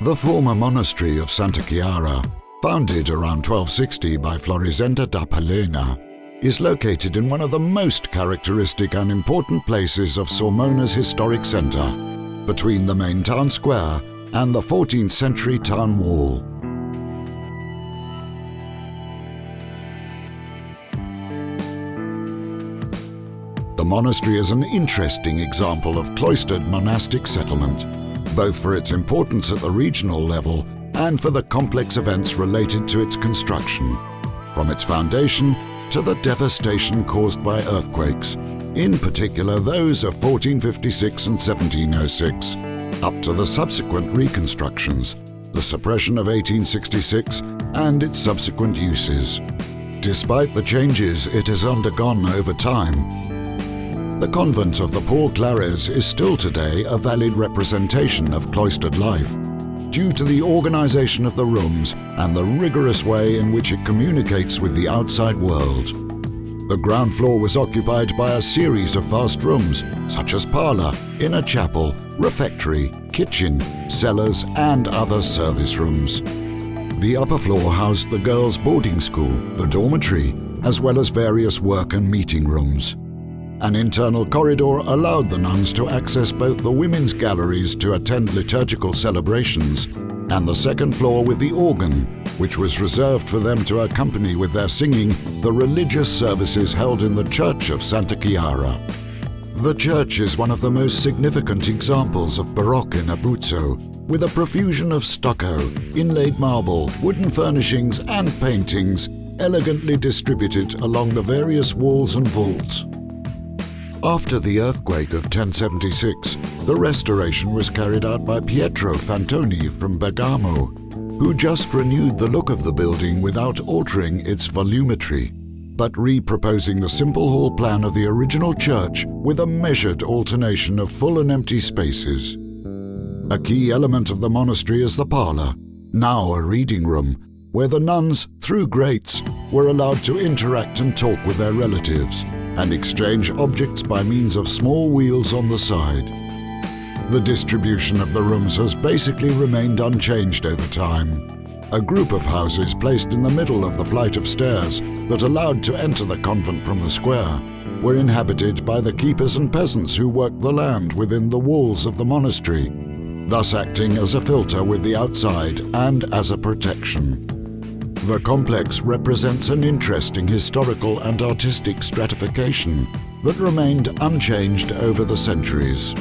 The former monastery of Santa Chiara, founded around 1260 by Florisenda da Palena, is located in one of the most characteristic and important places of Sulmona's historic centre, between the main town square and the 14th century town wall. The monastery is an interesting example of cloistered monastic settlement, both for its importance at the regional level and for the complex events related to its construction, from its foundation to the devastation caused by earthquakes, in particular those of 1456 and 1706, up to the subsequent reconstructions, the suppression of 1866 and its subsequent uses. Despite the changes it has undergone over time, the convent of the Poor Clares is still today a valid representation of cloistered life, due to the organization of the rooms and the rigorous way in which it communicates with the outside world. The ground floor was occupied by a series of vast rooms, such as parlor, inner chapel, refectory, kitchen, cellars, and other service rooms. The upper floor housed the girls' boarding school, the dormitory, as well as various work and meeting rooms. An internal corridor allowed the nuns to access both the women's galleries to attend liturgical celebrations and the second floor with the organ, which was reserved for them to accompany with their singing the religious services held in the church of Santa Chiara. The church is one of the most significant examples of Baroque in Abruzzo, with a profusion of stucco, inlaid marble, wooden furnishings and paintings elegantly distributed along the various walls and vaults. After the earthquake of 1076, the restoration was carried out by Pietro Fantoni from Bergamo, who just renewed the look of the building without altering its volumetry, but re-proposing the simple hall plan of the original church with a measured alternation of full and empty spaces. A key element of the monastery is the parlor, now a reading room, where the nuns, through grates, were allowed to interact and talk with their relatives and exchange objects by means of small wheels on the side. The distribution of the rooms has basically remained unchanged over time. A group of houses placed in the middle of the flight of stairs that allowed to enter the convent from the square were inhabited by the keepers and peasants who worked the land within the walls of the monastery, thus acting as a filter with the outside and as a protection. The complex represents an interesting historical and artistic stratification that remained unchanged over the centuries.